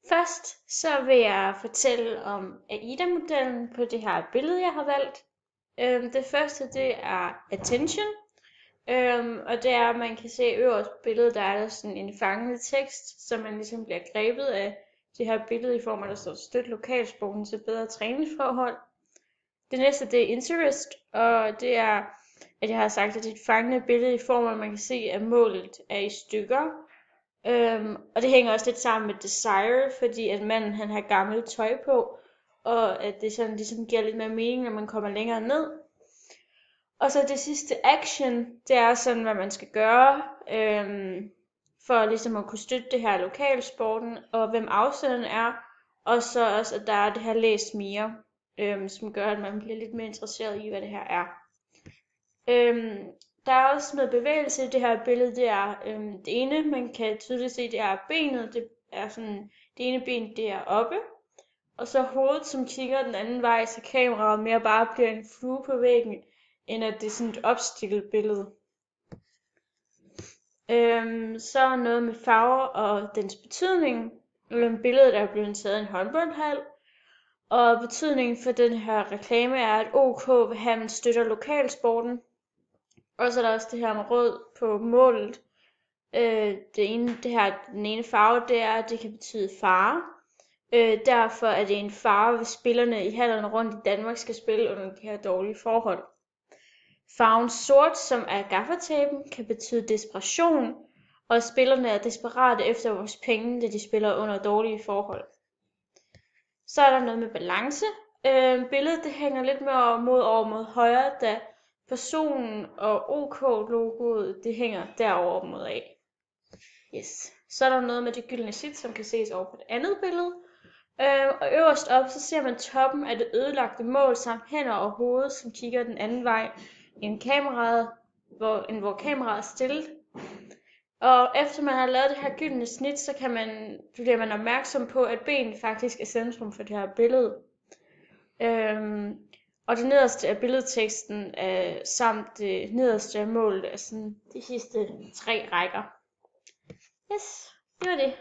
Først så vil jeg fortælle om AIDA-modellen på det her billede, jeg har valgt. Det første, det er attention, og det er, at man kan se øverst på billedet, der er der sådan en fangende tekst, så man ligesom bliver grebet af det her billede i form af, der står støt lokalsporten til bedre træningsforhold. Det næste, det er interest, og det er, at jeg har sagt, at det er et fangende billede i form af, at man kan se, at målet er i stykker. Og det hænger også lidt sammen med desire, fordi at manden han har gammelt tøj på, og at det sådan ligesom giver lidt mere mening, når man kommer længere ned. Og så det sidste action, det er sådan, hvad man skal gøre, for ligesom at kunne støtte det her lokalsporten, og hvem afsenderen er, og så også, at der er det her læs mere, som gør, at man bliver lidt mere interesseret i, hvad det her er. Der er også noget bevægelse i det her billede, det er det ene, man kan tydeligt se, det er benet, det er sådan, det ene ben, det er oppe, og så hovedet, som kigger den anden vej, så kameraet mere bare bliver en flue på væggen, end at det er sådan et opstillet billede. Så er noget med farver og dens betydning. Billedet er blevet taget i en håndboldhal, og betydningen for den her reklame er, at OK vil have, at man støtter lokalsporten. Og så er der også det her med rød på målet. Den ene farve, det er, at det kan betyde fare. Derfor er det en fare, hvis spillerne i hallerne rundt i Danmark skal spille under de her dårlige forhold. Farven sort, som er gaffertapen, kan betyde desperation, og spillerne er desperate efter vores penge, da de spiller under dårlige forhold. Så er der noget med balance. Billedet det hænger lidt mere over mod højre, da personen og OK-logoet det hænger derover mod af. Yes. Så er der noget med det gyldne snit, som kan ses over på det andet billede. Og øverst op, så ser man toppen af det ødelagte mål samt hænder og hoved, som kigger den anden vej end hvor kameraet er stillet. Og efter man har lavet det her gyldne snit, så bliver man opmærksom på, at benet faktisk er centrum for det her billede. Og det nederste af billedteksten samt det nederste af målet er sådan de sidste 3 rækker. Yes, det var det.